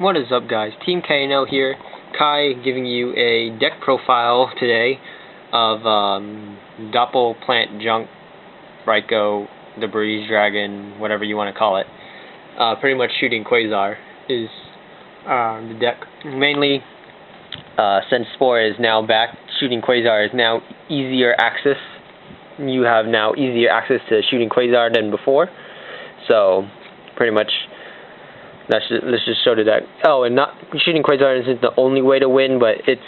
What is up, guys? teamknl here. Kai giving you a deck profile today of DoppelJunk, Ryko, the Quasar Dragon, whatever you want to call it. Pretty much shooting Quasar is the deck. Mainly, since 4 is now back, shooting Quasar is now easier access. You have now easier access to shooting Quasar than before. So, pretty much, let's just show the deck. Oh, and not shooting Quasar isn't the only way to win, but it's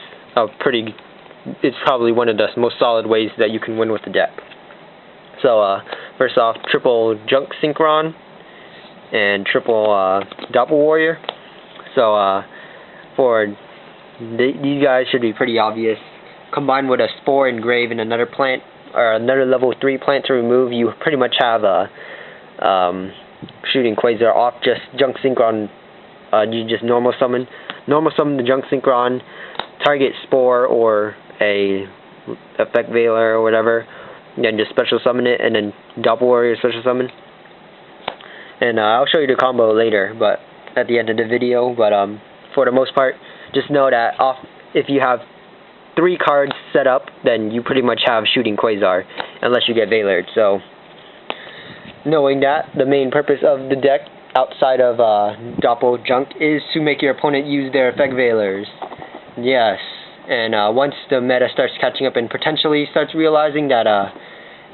probably one of the most solid ways that you can win with the deck. So, first off, DoppelJunk Synchro and triple Doppel Warrior. So, for these guys should be pretty obvious. Combined with a Spore Engrave and another plant, or another level 3 plant to remove, you pretty much have a shooting Quasar off just Junk Synchro. You just normal summon the Junk Synchro, target Spore or a Effect Veiler or whatever, and then just special summon it, and then Doppel Warrior special summon. And I'll show you the combo later, but at the end of the video. But for the most part, just know that if you have 3 cards set up, then you pretty much have shooting Quasar, unless you get Veilered. So, knowing that, the main purpose of the deck, outside of DoppelJunk, is to make your opponent use their Effect Veilers. Yes, and once the meta starts catching up and potentially starts realizing that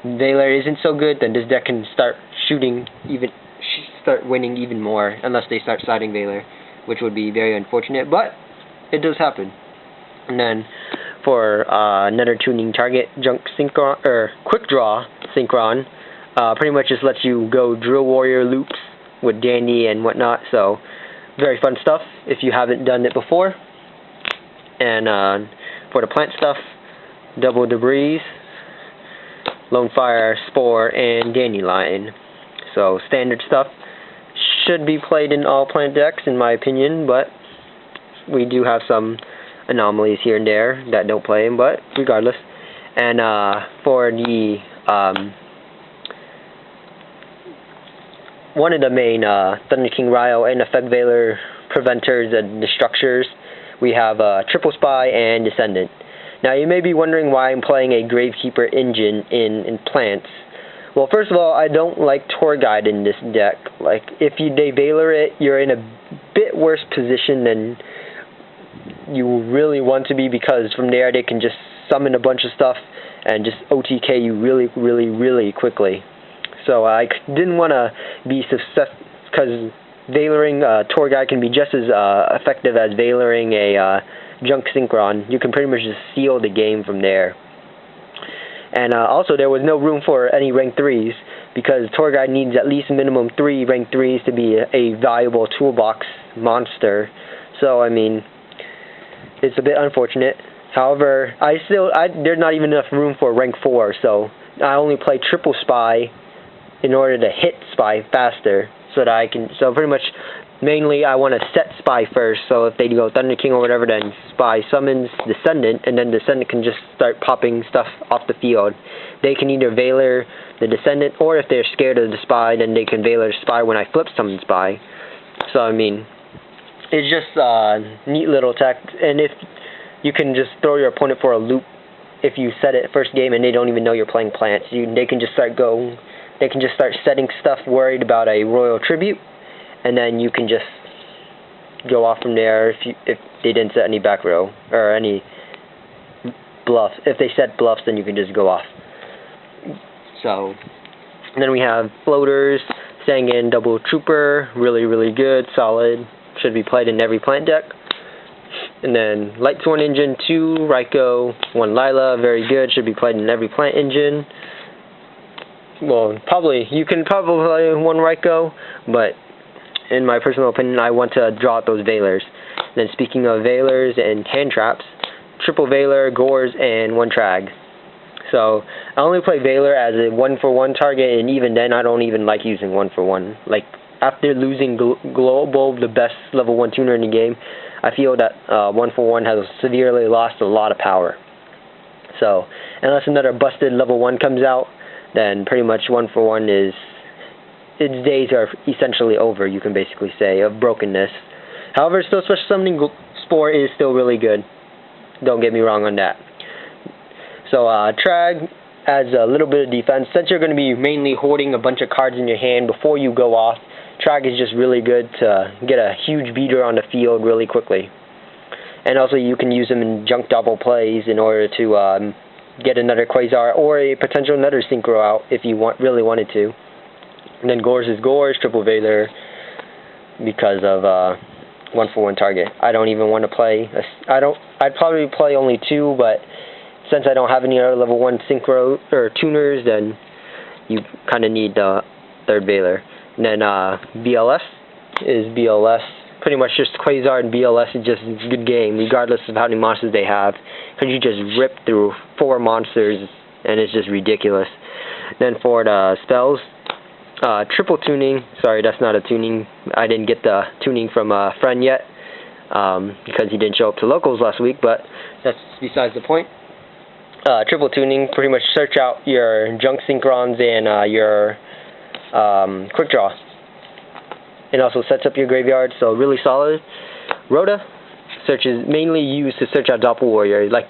Veiler isn't so good, then this deck can start winning even more, unless they start siding Veiler, which would be very unfortunate, but it does happen. And then for another tuning target, Junk Synchro, or Quick Draw Synchro, pretty much just lets you go Drill Warrior loops with Dandy and whatnot. So very fun stuff if you haven't done it before. And for the plant stuff, Double Debris, Lone Fire, Spore, and Dandelion. So standard stuff. Should be played in all plant decks, in my opinion, but we do have some anomalies here and there that don't play them, but regardless. And for the one of the main Thunder King Ryo and Effect Veiler preventers and destructors, we have Triple Spy and Descendant. Now you may be wondering why I'm playing a Gravekeeper engine in plants. Well, first of all, I don't like Tour Guide in this deck. Like, if they Veiler it, you're in a bit worse position than you really want to be, because from there they can just summon a bunch of stuff and just OTK you really quickly. So I didn't want to be successful, because Veilering Tour Guide can be just as effective as Veilering a Junk Synchro. You can pretty much just seal the game from there. And also, there was no room for any rank 3s, because Tour Guide needs at least minimum 3 rank 3s to be a valuable toolbox monster. So, I mean, it's a bit unfortunate. However, there's not even enough room for rank 4, so I only play Triple Spy in order to hit Spy faster, so that I can, so pretty much, mainly I want to set Spy first, so if they go Thunder King or whatever, then Spy summons Descendant, and then Descendant can just start popping stuff off the field. They can either Veiler the Descendant, or if they're scared of the Spy, then they can Veiler Spy when I flip summon Spy. So, I mean, it's just a neat little tech, and if you can just throw your opponent for a loop if you set it first game and they don't even know you're playing plants. They can just start setting stuff worried about a Royal Tribute, and then you can just go off from there if they didn't set any back row or any bluffs. If they set bluffs, then you can just go off. So, and then we have Floaters, Sangan, Double Trooper, really good, solid, should be played in every plant deck. And then Lightsworn Engine, 2 Ryko, 1 Lila, very good, should be played in every plant engine. Well, you can probably play 1 Ryko, but in my personal opinion, I want to draw out those Veilers. Then speaking of Veilers and hand traps, triple Veiler, Gores, and 1 Trag. So I only play Veiler as a 1-for-1 target, and even then I don't even like using 1-for-1. Like, after losing Global, the best level 1 tuner in the game, I feel that 1-for-1 has severely lost a lot of power. So unless another busted level 1 comes out, then pretty much 1-for-1 its days are essentially over, you can basically say, of brokenness. However, still Special Summoning Spore is still really good. Don't get me wrong on that. So, Trag adds a little bit of defense. Since you're going to be mainly hoarding a bunch of cards in your hand before you go off, Trag is just really good to get a huge beater on the field really quickly. And also you can use them in junk double plays in order to get another Quasar or a potential another Synchro out if you really wanted to. And then Gores is Gores, Triple Veiler, because of 1-for-1 target. I don't even want to play. I'd probably play only 2, but since I don't have any other level 1 Synchro or tuners, then you kind of need the 3rd Veiler. And then BLS is BLS. Pretty much just Quasar and BLS is just a good game, regardless of how many monsters they have. Because you just rip through 4 monsters, and it's just ridiculous. Then for the spells, triple tuning. Sorry, that's not a tuning. I didn't get the tuning from a friend yet, because he didn't show up to locals last week, but that's besides the point. Triple tuning, pretty much search out your junk synchrons and your quick draw. It also sets up your graveyard, so really solid. Rhoda is mainly used to search out Doppel Warrior. Like,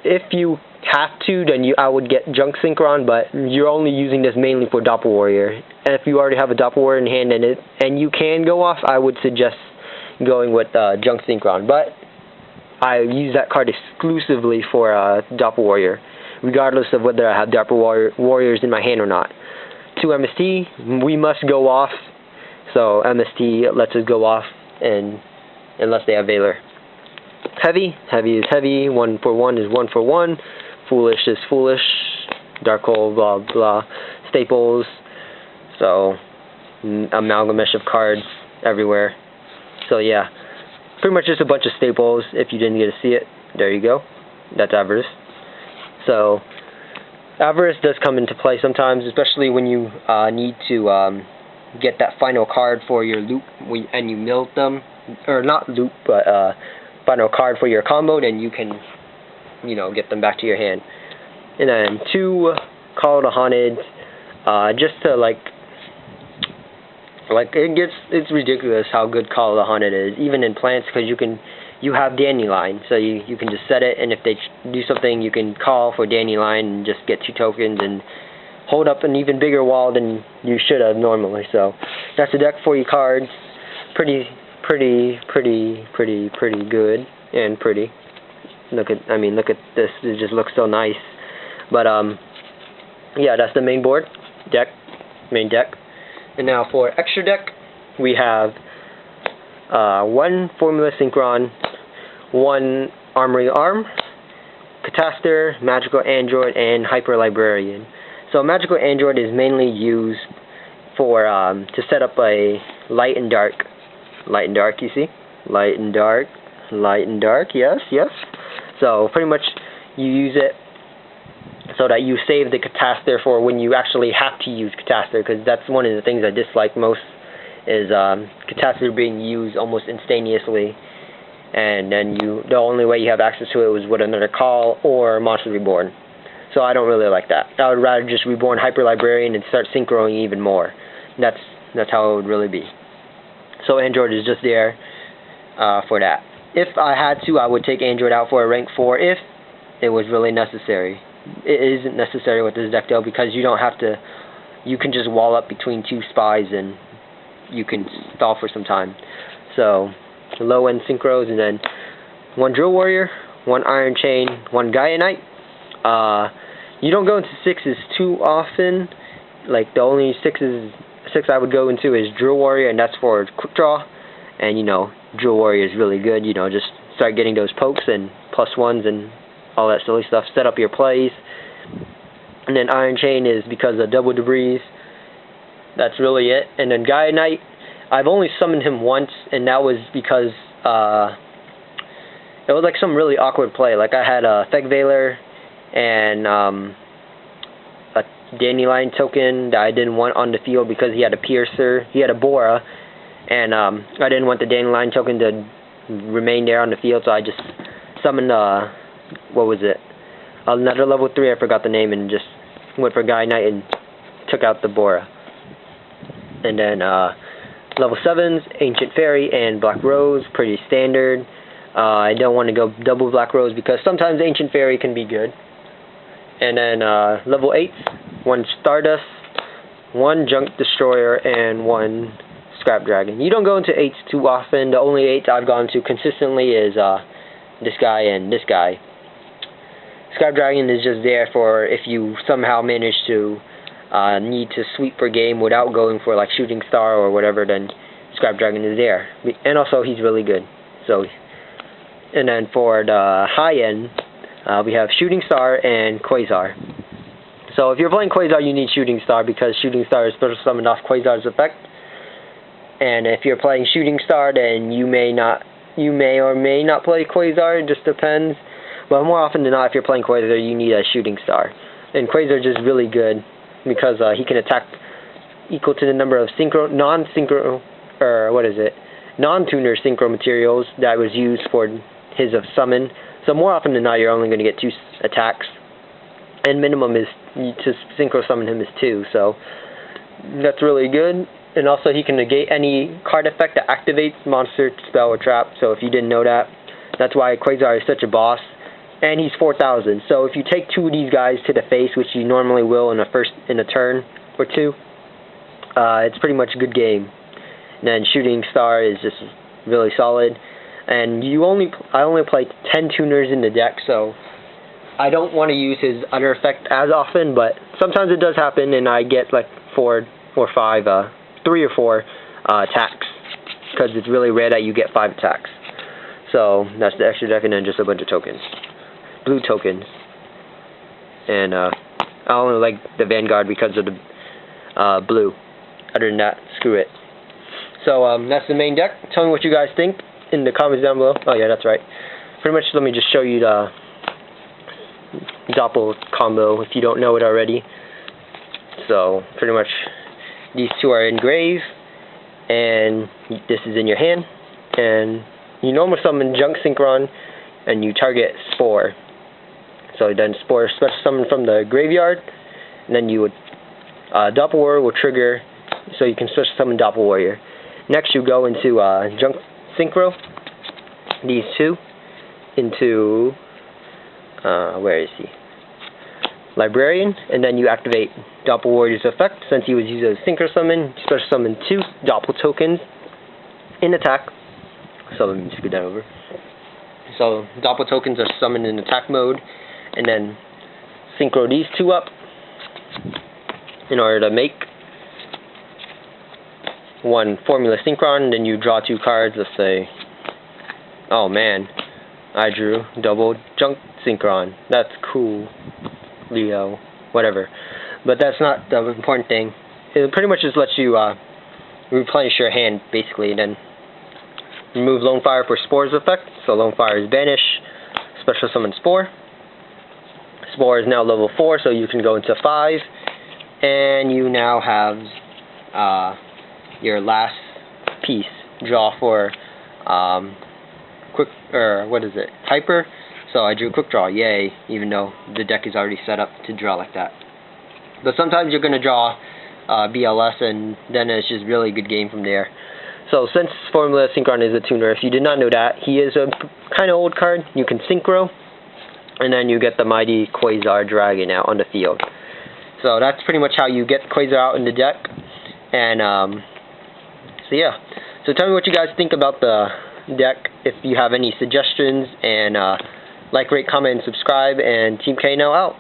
if you have to, then I would get junk synchron, but you're only using this mainly for Doppel Warrior. And if you already have a Doppel Warrior in hand and you can go off, I would suggest going with junk synchron. But I use that card exclusively for Doppel Warrior, regardless of whether I have Doppel Warriors in my hand or not. 2 MST, we must go off, so MST lets us go off, and unless they have Veiler. Heavy is heavy, 1-for-1 is 1-for-1, Foolish is foolish, Dark Hole, blah blah, Staples, so amalgamation of cards everywhere. So yeah, pretty much just a bunch of staples. If you didn't get to see it, there you go. That's Avarice. So Avarice does come into play sometimes, especially when you need to get that final card for your loop and you milled them, or not loop, but final card for your combo, then you can, get them back to your hand. And then 2 Call of the Haunted, just to it's ridiculous how good Call of the Haunted is, even in plants, because you have Dandelion, so you can just set it, and if they do something, you can call for Dandelion and just get 2 tokens and hold up an even bigger wall than you should have normally. So that's the deck, 40 cards, pretty good and pretty. Look at this, it just looks so nice. But yeah, that's the main main deck. And now for extra deck, we have 1 Formula Synchron, 1 Armory Arm, Catastor, Magical Android, and Hyper Librarian. So Magical Android is mainly used for to set up a light and dark, you see? Light and dark, yes. So pretty much you use it so that you save the Catastor for when you actually have to use Catastor, because that's one of the things I dislike most, is Catastor being used almost instantaneously, and then the only way you have access to it was with another call or Monster Reborn. So I don't really like that. I would rather just Reborn Hyper Librarian and start synchroing even more. That's how it would really be. So Android is just there for that. If I had to, I would take Android out for a rank 4 if it was really necessary. It isn't necessary with this deck though, because you don't have to. You can just wall up between 2 spies and you can stall for some time. So low end synchros, and then 1 Drill Warrior, 1 Iron Chain, 1 Gaia Knight. You don't go into 6s too often. Like, the only 6 I would go into is Drill Warrior, and that's for quick draw. And Drill Warrior is really good. Just start getting those pokes and +1s and all that silly stuff. Set up your plays. And then Iron Chain is because of double debris. That's really it. And then Gaia Knight, I've only summoned him once, and that was because it was like some really awkward play. Like, I had a Feg Veiler and a Dandelion token that I didn't want on the field because he had a Piercer, he had a Bora, and I didn't want the Dandelion token to remain there on the field, so I just summoned, what was it, another level 3, I forgot the name, and just went for Gaia Knight and took out the Bora. And then Level 7s, Ancient Fairy and Black Rose, pretty standard. I don't want to go double Black Rose because sometimes Ancient Fairy can be good. And then level 8s, 1 Stardust, 1 Junk Destroyer, and 1 Scrap Dragon. You don't go into 8s too often. The only 8s I've gone to consistently is this guy and this guy. Scrap Dragon is just there for if you somehow manage to need to sweep for game without going for like Shooting Star or whatever, then Scrap Dragon is there. And also he's really good. So, and then for the high end, we have Shooting Star and Quasar. So if you're playing Quasar, you need Shooting Star because Shooting Star is special summoned off Quasar's effect. And if you're playing Shooting Star, then you may or may not play Quasar. It just depends. But more often than not, if you're playing Quasar, you need a Shooting Star. And Quasar is just really good because he can attack equal to the number of non-tuner synchro materials that was used for his summon. So more often than not, you're only going to get 2 attacks. And minimum is to synchro summon him is 2. So that's really good. And also he can negate any card effect that activates monster, spell, or trap. So if you didn't know that, that's why Quasar is such a boss. And he's 4,000. So if you take 2 of these guys to the face, which you normally will in a turn or 2, it's pretty much a good game. And then Shooting Star is just really solid. And I only play 10 tuners in the deck, so I don't want to use his other effect as often, but sometimes it does happen, and I get like 3 or 4 attacks, because it's really rare that you get 5 attacks. So that's the extra deck, and then just a bunch of tokens. Blue tokens. And I only like the Vanguard because of the blue. Other than that, screw it. So that's the main deck. Tell me what you guys think in the comments down below. Oh yeah, that's right. Pretty much let me just show you the Doppel combo if you don't know it already. So pretty much these 2 are engraved, and this is in your hand, and you normal summon Junk Synchron, and you target Spore. So then Spore special summon from the graveyard, and then you would Doppel Warrior will trigger, so you can special summon Doppel Warrior. Next you go into Junk Synchro, these 2, into where is he? Librarian, and then you activate Doppel Warrior's effect. Since he was used as Synchro summon, special summon 2 Doppel tokens in attack. So let me scoot that over. So Doppel tokens are summoned in attack mode, and then synchro these 2 up in order to make 1 Formula Synchron. Then you draw 2 cards. Let's say, oh man, I drew double Junk Synchron. That's cool, Leo, whatever. But that's not the important thing. It pretty much just lets you replenish your hand, basically, and then remove Lone Fire for Spore's effect. So Lone Fire is banished. Special summon Spore. Spore is now level 4, so you can go into 5. And you now have your last piece. Draw for Hyper. So I drew Quick Draw, yay, even though the deck is already set up to draw like that. But sometimes you're going to draw BLS, and then it's just really good game from there. So since Formula Synchron is a tuner, if you did not know that, he is a kind of old card. You can synchro, and then you get the mighty Quasar Dragon out on the field. So that's pretty much how you get Quasar out in the deck. And so yeah. So tell me what you guys think about the deck. If you have any suggestions, and like, rate, comment, and subscribe. And teamknl out.